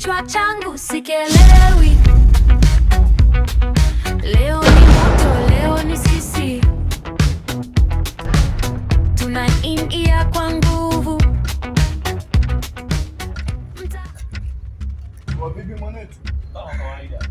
kichwa changu sikielewi. Leo ni moto, leo ni sisi, tunaingia kwa nguvu. Wavipi mwanetu? Kama kawaida.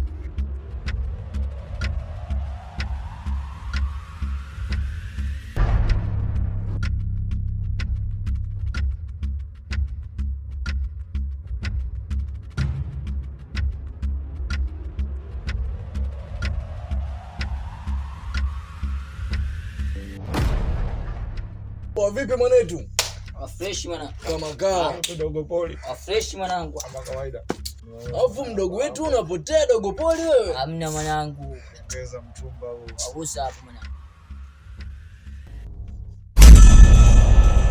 Wavipi mwanetu? Fresh mwana. Kama kawa. Dogo poli. Fresh mwanangu. Kama kawaida. Alafu mdogo wetu unapotea dogo poli wewe. Hamna mwanangu. Ongeza mchumba huu. Agusa hapo mwana.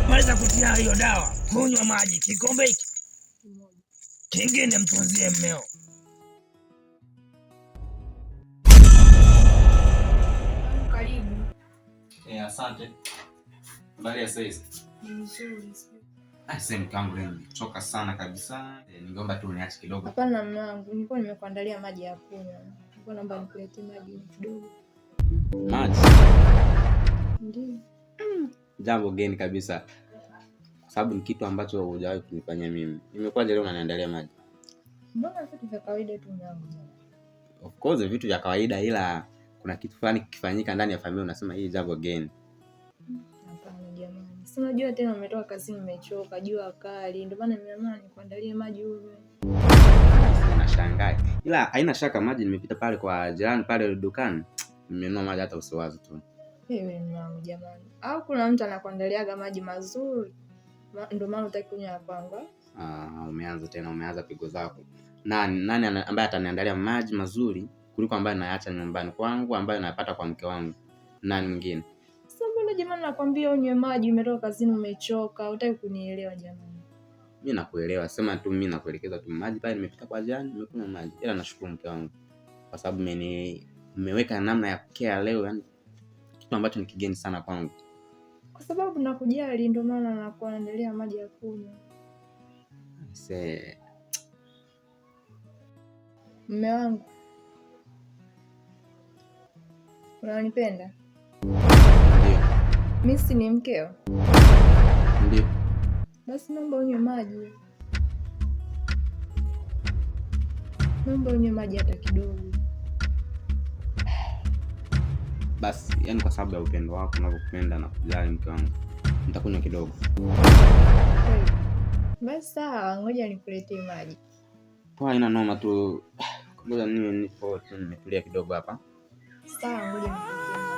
Maliza kutia hiyo dawa. Munywa maji kikombe hiki. Kingine mtunzie mmeo. Karibu. Asante. Habari ya saizi? Nzuri. Sehemu kangu leo nimechoka sana kabisa. Ningeomba tu uniache kidogo. Hapana mwanangu, nilikuwa nimekuandalia maji ya kunywa. Nilikuwa naomba nikuletee maji kidogo. Maji? Ndio. Jambo geni kabisa. Kwa sababu ni kitu ambacho hujawahi kunifanyia mimi. Nimekuja leo unaniandalia maji. Mbona vitu vya kawaida tu mwanangu? Of course vitu vya kawaida, ila kuna kitu fulani kikifanyika ndani ya familia unasema hii jambo geni. Hapana jamani. Si unajua tena umetoka kazini umechoka, jua kali. Ndio maana nimeamua nikuandalie maji unywe. Nashangaa. Ila haina shaka maji nimepita pale kwa jirani pale dukani. Nimenunua maji hata usiwazi tu. Wewe mwanangu jamani. Au kuna mtu anakuandaliaga maji mazuri? Ndio maana utaki kunywa kwangu. Umeanza pigo zako. Nani ambaye ataniandalia maji mazuri kuliko ambaye naacha nyumbani kwangu, ambaye napata kwa mke wangu? Nani mwingine? Sasa mbona jamani nakwambia unywe maji, umetoka kazini umechoka, hutaki kunielewa jamani. Mimi nakuelewa, sema tu mimi nakuelekeza tu maji pale nimepita kwa jirani, nimekunywa maji. Ila nashukuru mke wangu kwa sababu mmeweka namna ya kukea leo, yani kitu ambacho ni kigeni sana kwangu. Kwa sababu nakujali ndio maana nakuandalia maji ya kunywa. Mume wangu, unanipenda? Ndio. Mimi si ni mkeo? Ndio. Basi naomba unywe maji. Naomba unywe maji hata kidogo. Basi, yani kwa sababu ya upendo wako unavyopenda na kujali mke wangu, nitakunywa kidogo. Basi sawa, ngoja nikuletee maji. Kwa ina noma tu. Ngoja nipo tu nimetulia kidogo hapa. Sawa, ngoja nikuletee maji.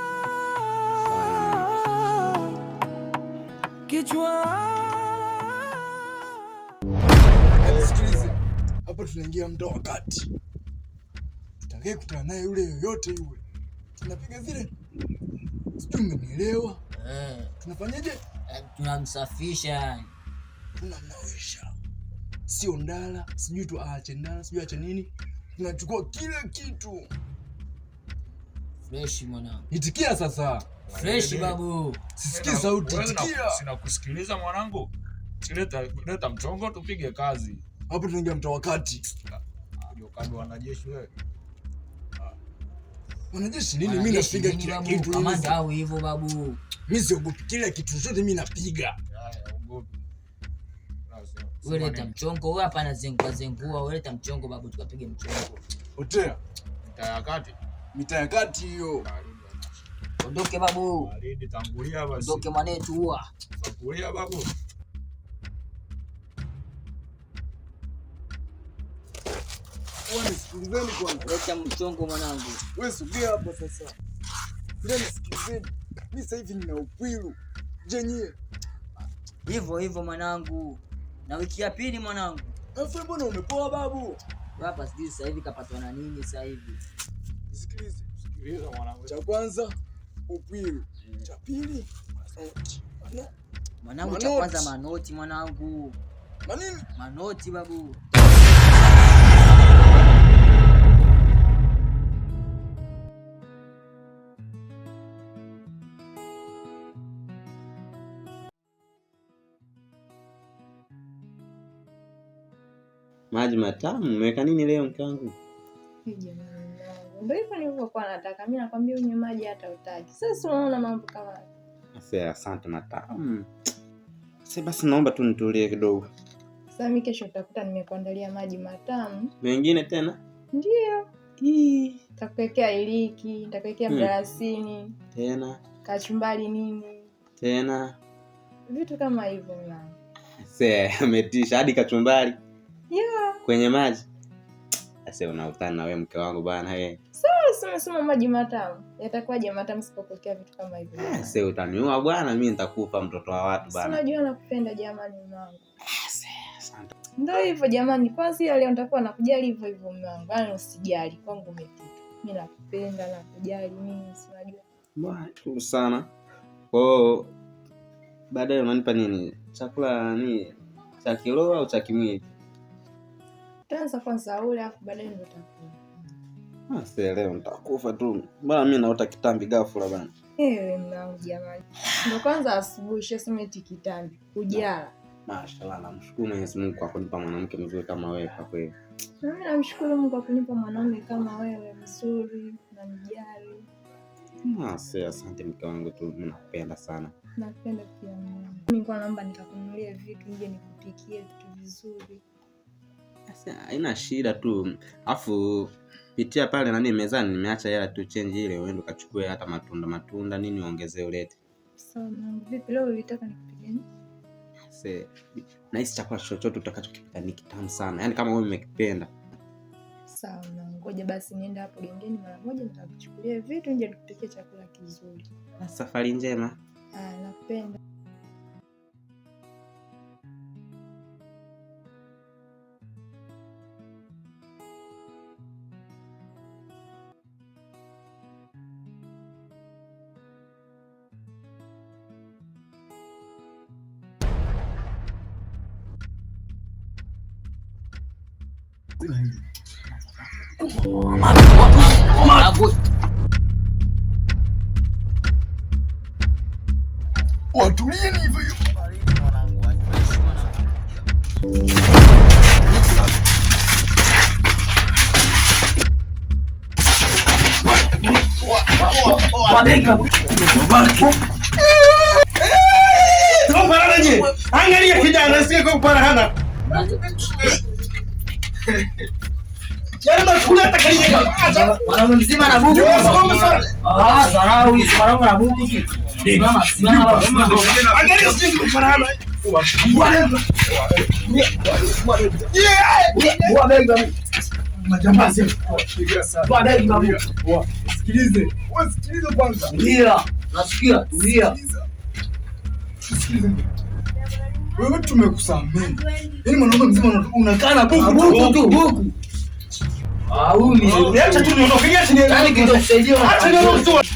Kichwa. Sikiliza. Hapo tunaingia muda wa kati. Tutakaye kutana naye yule yoyote yule, tunapiga zile. Sijui umenielewa? Tunafanyaje? Tunamsafisha. Tunamnawisha. Sio ndala, sijui tu aache ndala, sijui aache nini. Tunachukua kila kitu. Fresh mwanangu. Itikia sasa. Fresh babu. Sisikii sauti, itikia. Sina kusikiliza mwanangu. Leta mchongo tupige kazi. Hapo tunaingia mtaa wa kati. Ndio kadi wanajeshi wewe. Wanajeshi nini? Mimi napiga kila kitu. Kamanda au hivyo babu. Mimi siogopi kila kitu chote, mimi napiga. Haya, ogopi. Wewe leta mchongo, wewe hapa zengua, wewe leta mchongo babu tukapige mchongo. Otea. Mitaa ya kati hiyo. Ondoke babu. Baridi tangulia basi. Ondoke mwanetu huwa. Tangulia babu. Wewe nisikilizeni kwanza. Leta mchongo mwanangu. Wewe sogea hapa sasa. Wewe nisikilizeni. Mimi sasa hivi nina ukwilu. Je, nyie? Hivyo mwanangu. Na wiki ya pili mwanangu. Afu mbona umepoa babu? Hapa sijui sasa hivi kapatwa na nini sasa hivi. Sikiliza mwanangu. Cha kwanza ukwilu. Cha pili manoti. Mwanangu cha kwanza manoti mwanangu. Manini? Manoti babu. Maji matamu. Umeweka nini leo mke wangu? Ndio hivyo nilivyokuwa nataka. Mimi nakwambia unywe maji hata utaki. Sasa unaona mambo kama haya. Sasa asante matamu. Sasa basi naomba tu nitulie kidogo. Sasa mimi kesho utakuta nimekuandalia maji matamu. Mengine tena? Ndio. Nitakuwekea iliki, nitakuwekea mdalasini. Tena? Kachumbari nini? Tena? Vitu kama hivyo mama. Sasa ametisha hadi kachumbari. Yeah. Kwenye maji. Sasa unautana na wewe mke wangu bana wewe. Sema maji matamu. Yatakuwaje matamu sipopokea vitu kama hivyo? Sasa utaniua bwana, mimi nitakufa mtoto wa watu bana. Unajua nakupenda jamani mwanangu. Asante. Ndio hivyo jamani, kwanza leo nitakuwa nakujali hivyo hivyo mwanangu. Yaani usijali, kwangu umefika. Mimi nakupenda na kujali mimi, si unajua. Bwana, tu sana. Oh, baadaye unanipa nini? Chakula ni cha kiroho au cha kimwili? Tanza kwanza ule afu baadaye ndio utakula. Sasa leo nitakufa tu. Bwana mimi naota kitambi ghafla bana. Mwanangu jamani. Ndio kwanza asubuhi shasema eti kitambi. Ujala. Mashallah, namshukuru Mwenyezi Mungu kwa kunipa mwanamke mzuri kama wewe kwa kweli. Mimi namshukuru Mungu kwa kunipa mwanaume kama wewe mzuri na mjali. Sasa asante mke wangu tu, mimi nakupenda sana. Nakupenda pia mwanangu. Mimi nilikuwa naomba nikakununulie vitu nje nikupikie vitu vizuri. Sasa haina shida tu. Afu pitia pale nani mezani, nimeacha hela tu change ile, uende ukachukue hata matunda nini uongezee ulete. Sawa mwanangu. Vipi leo ulitaka nikupikie nini? Sasa na hisi chakula chochote utakachokipika ni kitamu sana. Yaani kama wewe umekipenda. Sawa mwanangu. Ngoja basi niende hapo gengeni mara moja nitakuchukulia vitu nje nikupikie chakula kizuri. Safari njema. Nakupenda. Watulieni hivyo hivyo. Angalia kijana asiye kupara hana. Jana kuleta kalika. Mwanangu mzima na buku. Sarau hizi mwanangu na buku. Mama simama. Angalia asiye kupara hana. Majambazi. Sikilize. Sikilize kwanza. Tulia. Nasikia, tulia. Sikilize. Wewe tumekusamehe. Yaani mwanaume mzima unakaa na Buku tu, buku. Ni acha tu niondoke. yaani kitakusaidia. Acha niondoke.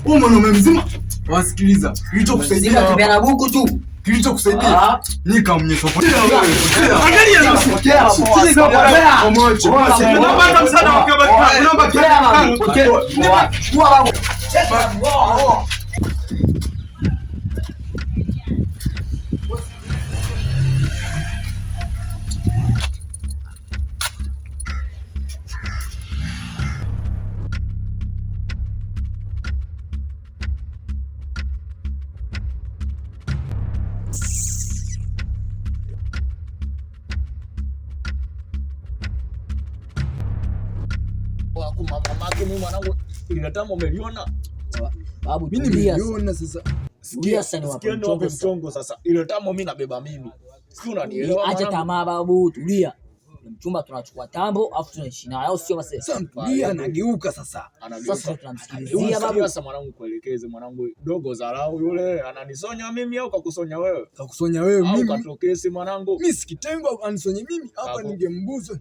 Wewe mwanaume mzima wasikiliza. Kilichokusaidia Tembea na buku tu. Kilichokusaidia ni kamnyesho. Angalia na pokea. Sisi kwa baba. Unapata msaada wa kabaki. Unaomba Kwa mamake mimi mwanangu ile tamu umeliona? babu Mimi nimeiona sasa. Sikia sasa ni wapi mchongo sasa. Ile tamu mimi nabeba mimi. Sio unanielewa? Acha tamaa babu, tulia. Mchumba tunachukua tambo afu tunaishi naye au sio mase? Sasa tulia anageuka sasa. Sasa tunamsikilizia babu. Sasa mwanangu kuelekeze mwanangu dogo zarau yule ananisonya mimi au kakusonya wewe? Kakusonya wewe Au mimi. katokesi mwanangu. Mimi sikitengwa anisonye mimi hapa ningembuza.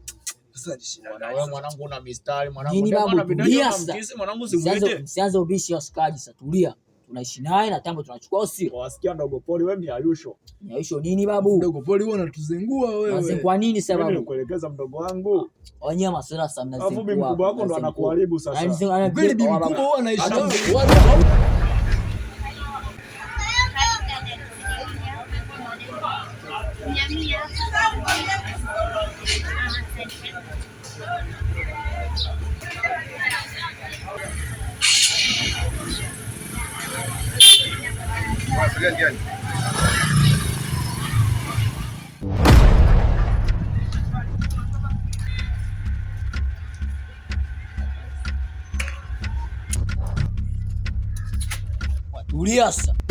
Sasa nishina. Wewe mwanangu una mistari mwanangu. Nini babu, tulia sasa. Mwanangu sikuite. Msianze ubishi wa sikaji sasa, tulia. Tunaishi naye na tambo tunachukua sio? Wasikia dogo poli wewe ni Ayusho. Ni Ayusho nini babu? Dogo poli wewe unatuzengua wewe. Unazengua nini sasa babu? Nikuelekeza mdogo wangu. Wanyama sasa sasa mnazengua. Alafu bibi mkubwa wako ndo anakuharibu sasa. Kweli bibi mkubwa wewe anaishi nawe. Ndiani. Tulia sasa.